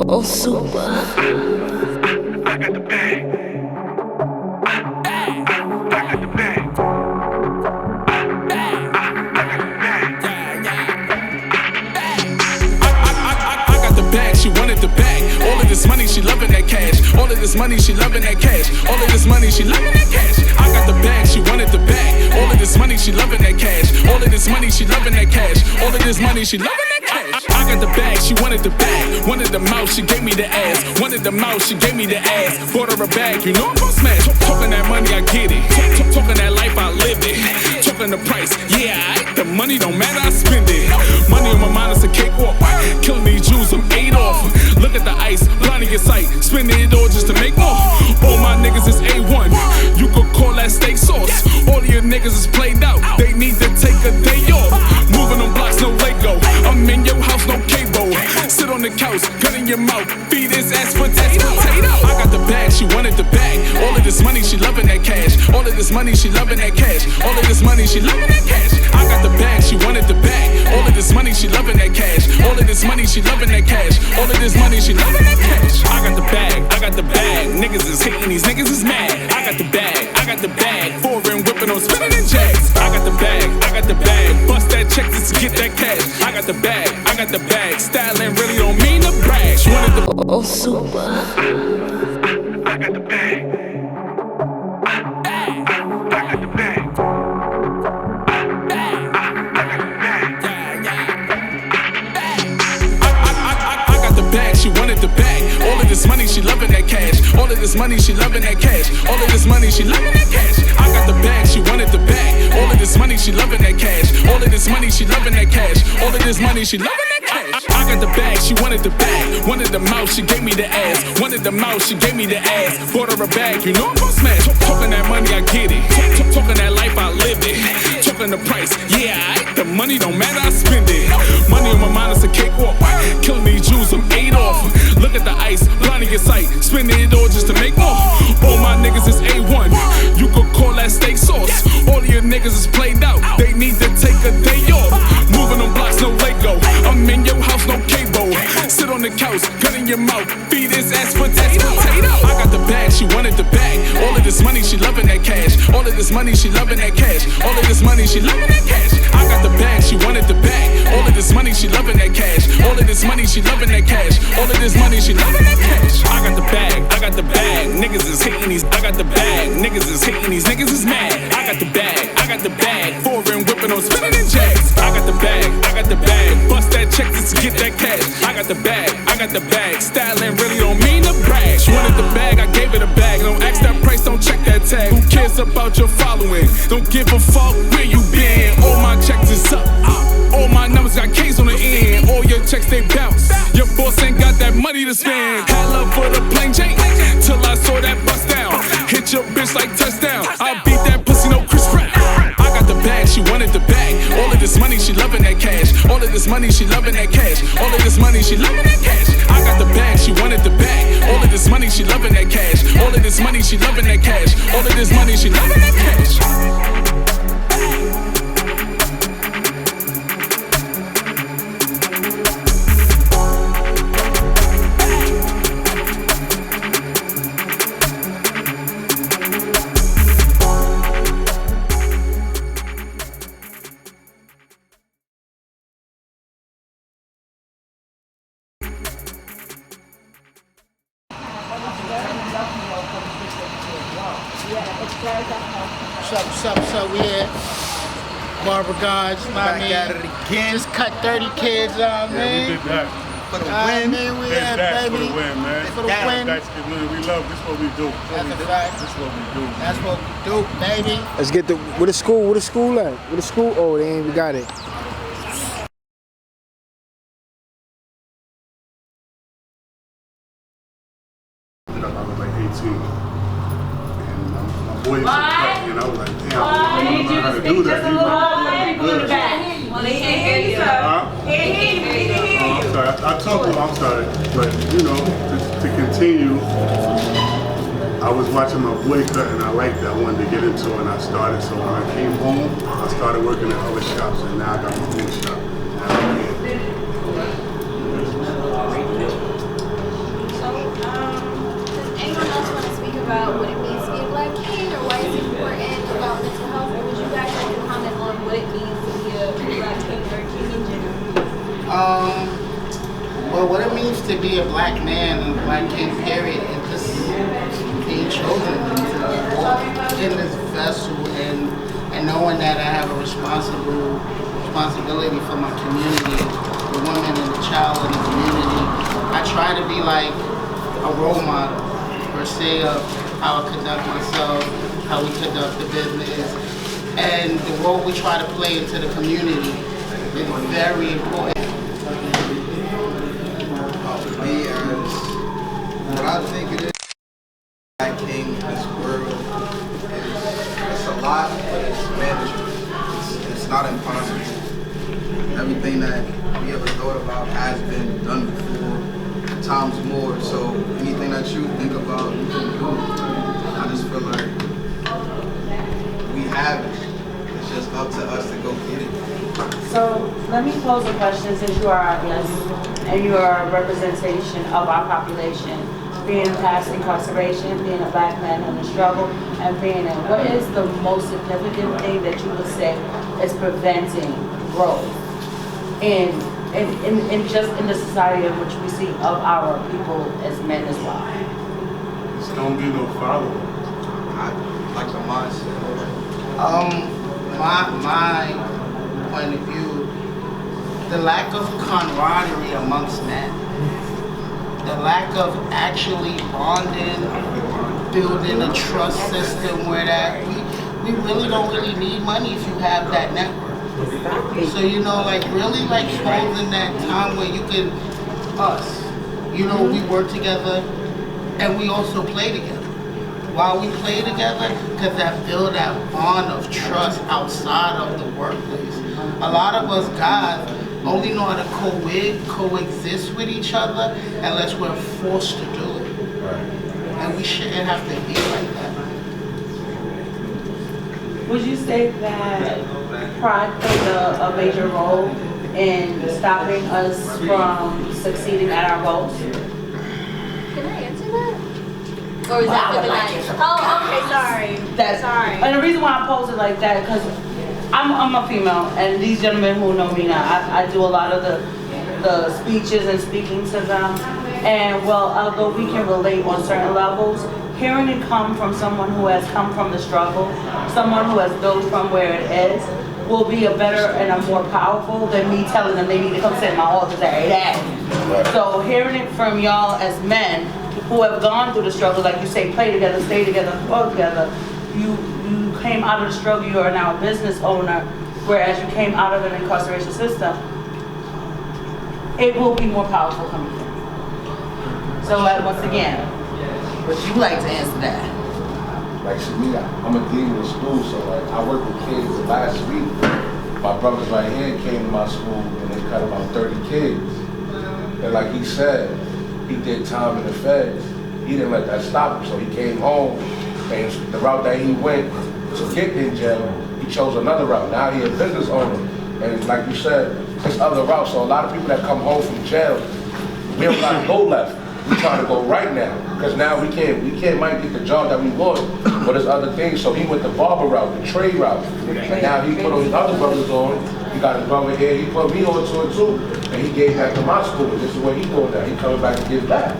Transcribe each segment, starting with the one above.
Oh, super. I got the bag. I got the bag. I got the bag, she wanted the bag. All of this money, she loving that cash. All of this money, she loving that cash. All of this money, she loving that cash. I got the bag, she wanted the bag. All of this money, she loving that cash. All of this money, she loving that cash. All of this money, she loving that cash. I got the bag, she wanted the bag. Wanted the mouth, she gave me the ass. Wanted the mouth, she gave me the ass. Bought her a bag, you know I'm gon' smash. Talking that money, I get it. Talking that life, I live it. Talking the price, yeah, the money don't matter, I spend it. Money on my mind, it's a cakewalk. Killing these Jews, I'm 8 off. Look at the ice, blinding your sight. Spending it all just to make more. All my niggas is A1. You could call that steak sauce. All of your niggas is played out. They need to take a day off. Moving on blocks, no Lego. I'm in your house, no cable. Sit on the couch, gun in your mouth. Feed his ass potato. I got the bag, she wanted the bag. All of this money, she loving that cash. All of this money, she loving that cash. All of this money, she loving that cash. I got the bag, she wanted the bag. All of this money, she loving that cash. All of this money, she loving that cash. All of this money, she loving that cash. I got the bag, I got the bag. Niggas is hating, these niggas is mad. I got the bag, I got the bag. Foreign whipping on spinning in jacks. I got the bag, I got the bag. Bust that check just to get that cash. I got the bag, I got the bag. Styling really don't mean to brag. She wanted the Oh, super. I got the bag. I got the bag. I got the bag, she wanted the bag. All of this money, she loving that cash. All of this money, she loving that cash. All of this money, she loving that cash. I got the bag, she wanted the bag. All of this money, she loving that cash. All of this money, she loving that cash. All of this money, she loving that cash. I got the bag, she wanted the bag. Wanted the mouth, she gave me the ass. Wanted the mouth, she gave me the ass. Bought her a bag, you know I'm gon' smash. Talking that money, I get it. Talking that life, I live it. Talking the price, yeah, the money don't matter, I spend it. Money on my mind, it's a cakewalk. Killing these Jews, I'm 8 off. Look at the ice, blinding your sight. Spending it all just to make more. All my niggas is A1. You could call that steak sauce. All of your niggas is played out. They need to take a day off. Moving on blocks, no Lego. I'm in your house, no cable. Sit on the couch, gun in your mouth. Feed his ass potato. I got the bag, she wanted the bag. All of this money, she loving that cash. All of this money, she loving that cash. All of this money, she loving that cash. I got the bag, she wanted the bag. All of this money, she loving that cash. All of this money, she loving that cash. All of this money, she loving that cash. I got the bag, I got the bag. Niggas is hating these. I got the bag. Niggas is hating these. Niggas is mad. I got the bag, I got the bag. Foreign whipping on spinning in jacks. I got the bag, I got the bag. Bust that check just to get that cash. I got the bag, I got the bag. Styling really don't mean to brag. She wanted the bag, I gave her the bag. Don't ask that price, don't check that tag. Who cares about your following? Don't give a fuck where you been. All my checks is up. All my numbers got K's on the end. All your checks they bounce. Your boss ain't got that money to spend. Had love for the plain Jane till I saw that bust down. Hit your bitch like touchdown. I beat that pussy, no Chris Pratt. I got the bag, she wanted the bag. All of this money, she loving that cash. All of this money, she loving that cash. All of this money, she loving that cash. I got the bag, she wanted the bag. All of this money, she loving that cash. All of this money, she loving that cash. All of this money, she loving that cash. What's up, we here. Barber GODZ, my man. Again. Just cut 30 kids, man. We did that. For the win. We Did had, that baby. for the win, man. For the win. That's the win. We love this. What we do. That's a fact. This what we do. That's what we do, baby. Let's get the where the school at? Where the school? Oh, they ain't even got it. I was like 18, and my boy used to cut me, and I was like, damn, I don't know how to do that. He was good. I'm sorry. I talk a lot, I'm sorry, but you know, to continue, I was watching my boy cut, and I liked that. I wanted to get into it, and I started. So when I came home, I started working at other shops, and now I got my own shop. to be a black man and a black king, period, and just being chosen to walk in this vessel and knowing that I have a responsibility for my community, the woman and the child in the community. I try to be like a role model, per se, of how I conduct myself, how we conduct the business, and the role we try to play into the community is very important. Me, as what I think it is, Black King in this world, it's a lot, but it's manageable. It's not impossible. Everything that we ever thought about has been done before, times more. So anything that you think about, you can do. I just feel like we have it. It's just up to us to go get it. So let me pose a question, since you are our guest and you are a representation of our population, being past incarceration, being a black man in the struggle, and being in, what is the most significant thing that you would say is preventing growth in just in the society in which we see of our people as men as well? Just don't be no follower. I like the mindset. My point of view, the lack of camaraderie amongst men, the lack of actually bonding, building a trust system where that we really don't really need money if you have that network. So like really like holding that time where you can we work together and we also play together. While we play together, because that build that bond of trust outside of the workplace. A lot of us guys only know how to coexist with each other unless we're forced to do it. Right. And we shouldn't have to be like that. Would you say that pride plays a major role in stopping us from succeeding at our goals? Can I answer that? Or is that for the night? Oh, okay, sorry. Sorry. And the reason why I pose it like that, because I'm a female, and these gentlemen who know me now, I do a lot of the speeches and speaking to them. And although we can relate on certain levels, hearing it come from someone who has come from the struggle, someone who has built from where it is, will be a better and a more powerful than me telling them they need to come sit in my office every day. So hearing it from y'all as men who have gone through the struggle, like you say, play together, stay together, grow together, you came out of the struggle, you are now a business owner, whereas you came out of an incarceration system, it will be more powerful coming from. So once again, would you like to answer that? Like, see me, I'm a dean in school, so like I work with kids. Last week, my brothers right here came to my school and they cut about 30 kids. And like he said, he did time in the feds. He didn't let that stop him, so he came home, and the route that he went to get in jail, he chose another route. Now he's a business owner, and like you said, there's other routes. So a lot of people that come home from jail, we don't got to go left. We trying to go right now, because now we might get the job that we want, but there's other things. So he went the barber route, the trade route, and now he put all his other brothers on. He got his brother here, he put me on to it too, and he gave back to my school. And this is what he doing now. He coming back to give back.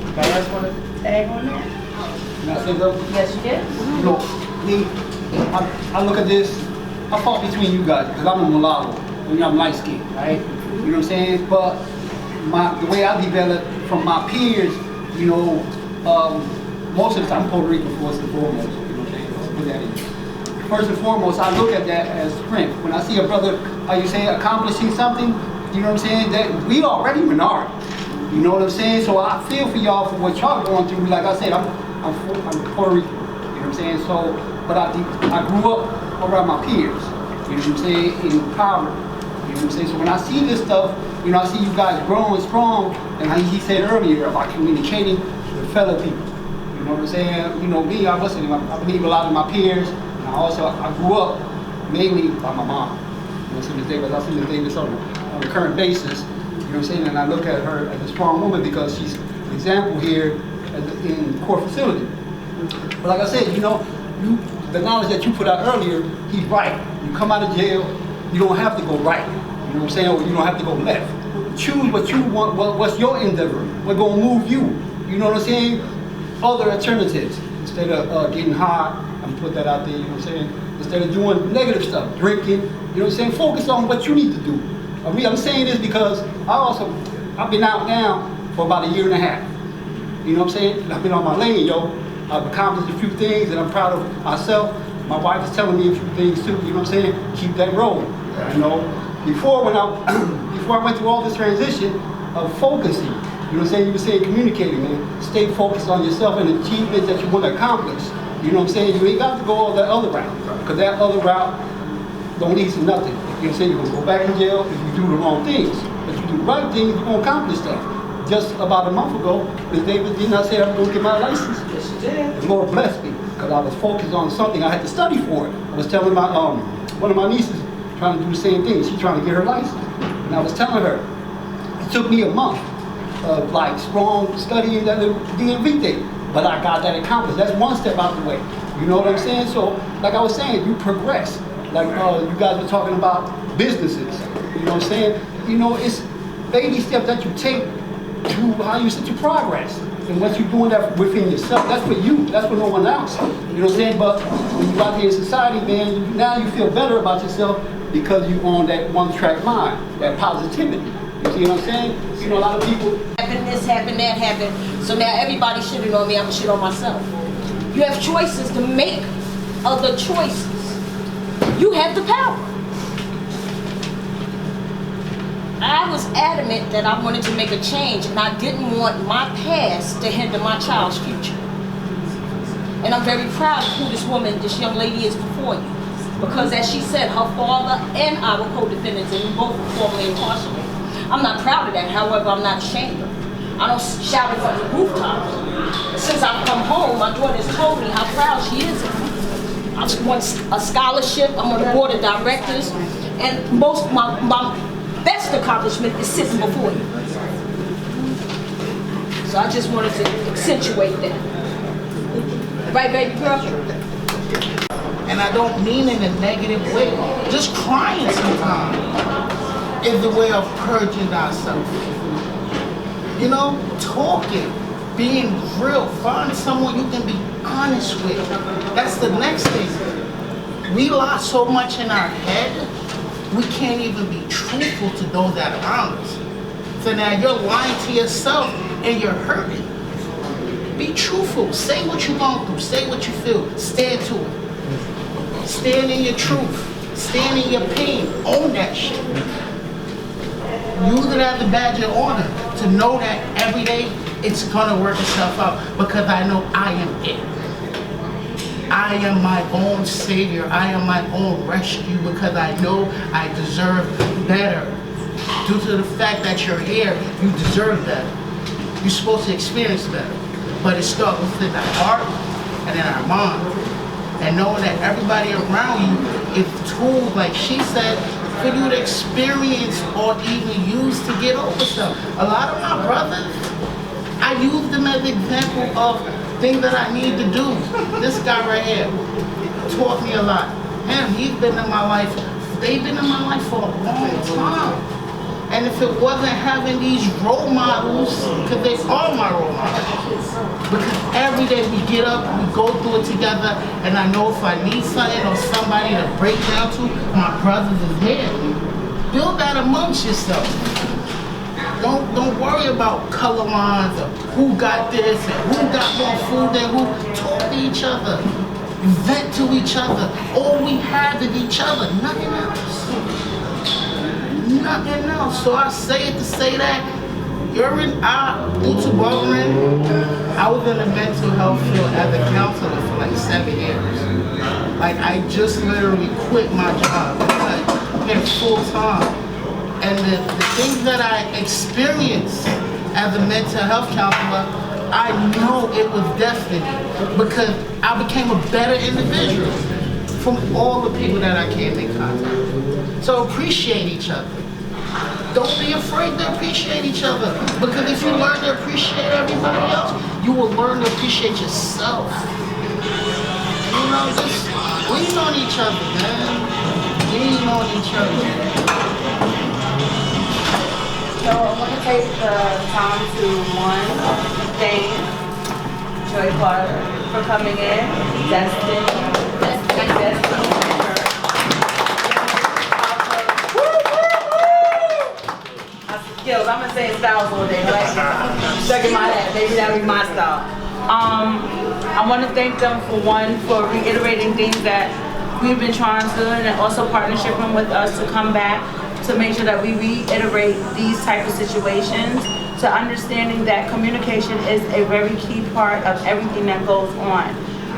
Anybody else want to tag on that? Can I say something? Yes, you can. Me, I look at this, I fought between you guys, because I'm a mulatto, and I'm light skinned, right? You know what I'm saying? But the way I developed from my peers, most of the time, Puerto Rican first and foremost, you know what I'm saying? Let's put that in. First and foremost, I look at that as strength. When I see a brother, how you say, accomplishing something, you know what I'm saying? That we already minority. You know what I'm saying? So I feel for y'all for what y'all going through. Like I said, I'm Puerto Rican. You know what I'm saying? So, but I grew up around my peers. You know what I'm saying? In poverty. You know what I'm saying? So when I see this stuff, I see you guys growing strong, and how he said earlier about communicating with fellow people. You know what I'm saying? Me, I believe a lot of my peers, and I grew up mainly by my mom. I see Miss Davis on a current basis. You know what I'm saying? And I look at her as a strong woman because she's an example here in the court facility. But like I said, the knowledge that you put out earlier, he's right. You come out of jail, you don't have to go right. You You know what I'm saying? Or you don't have to go left. Choose what you want, what's your endeavor, what's gonna move you. You know what I'm saying? Other alternatives. Instead of getting high, I'm put that out there, you know what I'm saying? Instead of doing negative stuff, drinking, you know what I'm saying? Focus on what you need to do. I'm saying this because I've been out now for about a year and a half. You know what I'm saying? I've been on my lane, yo. I've accomplished a few things and I'm proud of myself. My wife is telling me a few things too, you know what I'm saying? Keep that rolling, you know? Before I went through all this transition of focusing, you know what I'm saying? You were saying communicating, man. Stay focused on yourself and achievements that you want to accomplish. You know what I'm saying? You ain't got to go all that other route, because that other route don't lead to nothing. You know what I'm saying? You're going to go back in jail if you do the wrong things. If you do the right things, you're going to accomplish stuff. Just about a month ago, Ms. Davis did not say I'm going to get my license. Yes, she did. The Lord blessed me, because I was focused on something. I had to study for it. I was telling my one of my nieces trying to do the same thing. She's trying to get her license. And I was telling her, it took me a month of like strong studying that little DMV thing. But I got that accomplished. That's one step out the way. You know what I'm saying? So, like I was saying, you progress. Like you guys were talking about businesses. You know what I'm saying? You know, it's baby steps that you take to how you set your progress. And once you're doing that within yourself, that's for you. That's for no one else. You know what I'm saying? But when you out here in society, man, now you feel better about yourself because you on that one-track mind, that positivity. You see what I'm saying? You know, a lot of people. Happened, this happened, that happened. So now everybody shitting on me, I'm gonna shit on myself. You have choices to make other choices. You have the power. I was adamant that I wanted to make a change and I didn't want my past to hinder my child's future. And I'm very proud of who this woman, this young lady is before you. Because as she said, her father and I were co-defendants and we both were formally incarcerated. I'm not proud of that, however, I'm not ashamed of it. I don't shout it from the rooftops. Since I've come home, my daughter's told me how proud she is of me. I won a scholarship, I'm on the board of directors, and my best accomplishment is sitting before you. So I just wanted to accentuate that. Right, baby girl? And I don't mean in a negative way. Just crying sometimes is a way of purging ourselves. You know, talking, being real, find someone you can be honest with. That's the next thing. We lie so much in our head, we can't even be truthful to those that are around us. So now you're lying to yourself and you're hurting. Be truthful. Say what you're going through. Say what you feel. Stand to it. Stand in your truth. Stand in your pain. Own that shit. Use it as a badge of honor to know that every day it's gonna work itself out because I know I am it. I am my own savior. I am my own rescue because I know I deserve better. Due to the fact that you're here, you deserve better. You're supposed to experience better. But it starts within our heart and in our mind. And knowing that everybody around you is tools, like she said, for you to experience or even use to get over stuff. A lot of my brothers, I use them as an example of things that I need to do. This guy right here taught me a lot. Man, he's been in my life, they've been in my life for a long time. And if it wasn't having these role models, because they are my role models. Because every day we get up, we go through it together, and I know if I need something or somebody to break down to, my brothers is here. Build that amongst yourself. Don't worry about color lines or who got this and who got more food than who. Talk to each other. Vent to each other. All we have is each other, nothing else. Nothing else. So I say it to say that due to barbering, I was in the mental health field as a counselor for like 7 years. Like I just literally quit my job. Like in full time. And the things that I experienced as a mental health counselor, I know it was destiny because I became a better individual from all the people that I came in contact with. So appreciate each other. Don't be afraid to appreciate each other because if you learn to appreciate everybody else, you will learn to appreciate yourself. You know, just lean on each other, man. Lean on each other. So I want to take the time to thank Joy Carter for coming in, Destiny. Skills. I'm gonna say styles all day. Like, second my head. Maybe that'll be my style. I want to thank them for reiterating things that we've been trying to do, and also partnershiping with us to come back to make sure that we reiterate these type of situations, to understanding that communication is a very key part of everything that goes on.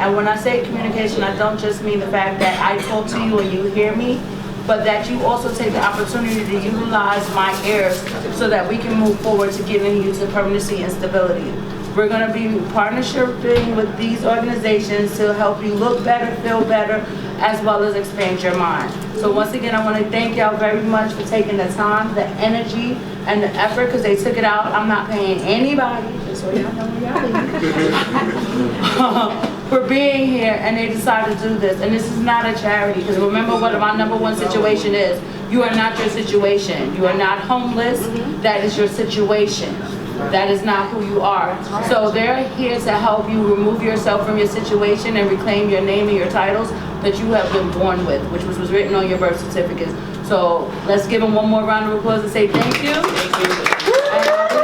And when I say communication, I don't just mean the fact that I talk to you and you hear me, but that you also take the opportunity to utilize my ears so that we can move forward to getting you to permanency and stability. We're going to be partnershiping with these organizations to help you look better, feel better, as well as expand your mind. So once again, I want to thank y'all very much for taking the time, the energy, and the effort, because they took it out. I'm not paying anybody, just so y'all know y'all for being here, and they decided to do this. And this is not a charity, because remember what my number one situation is. You are not your situation. You are not homeless. That is your situation. That is not who you are. So they're here to help you remove yourself from your situation and reclaim your name and your titles that you have been born with, which was written on your birth certificate. So let's give them one more round of applause and say thank you. Thank you.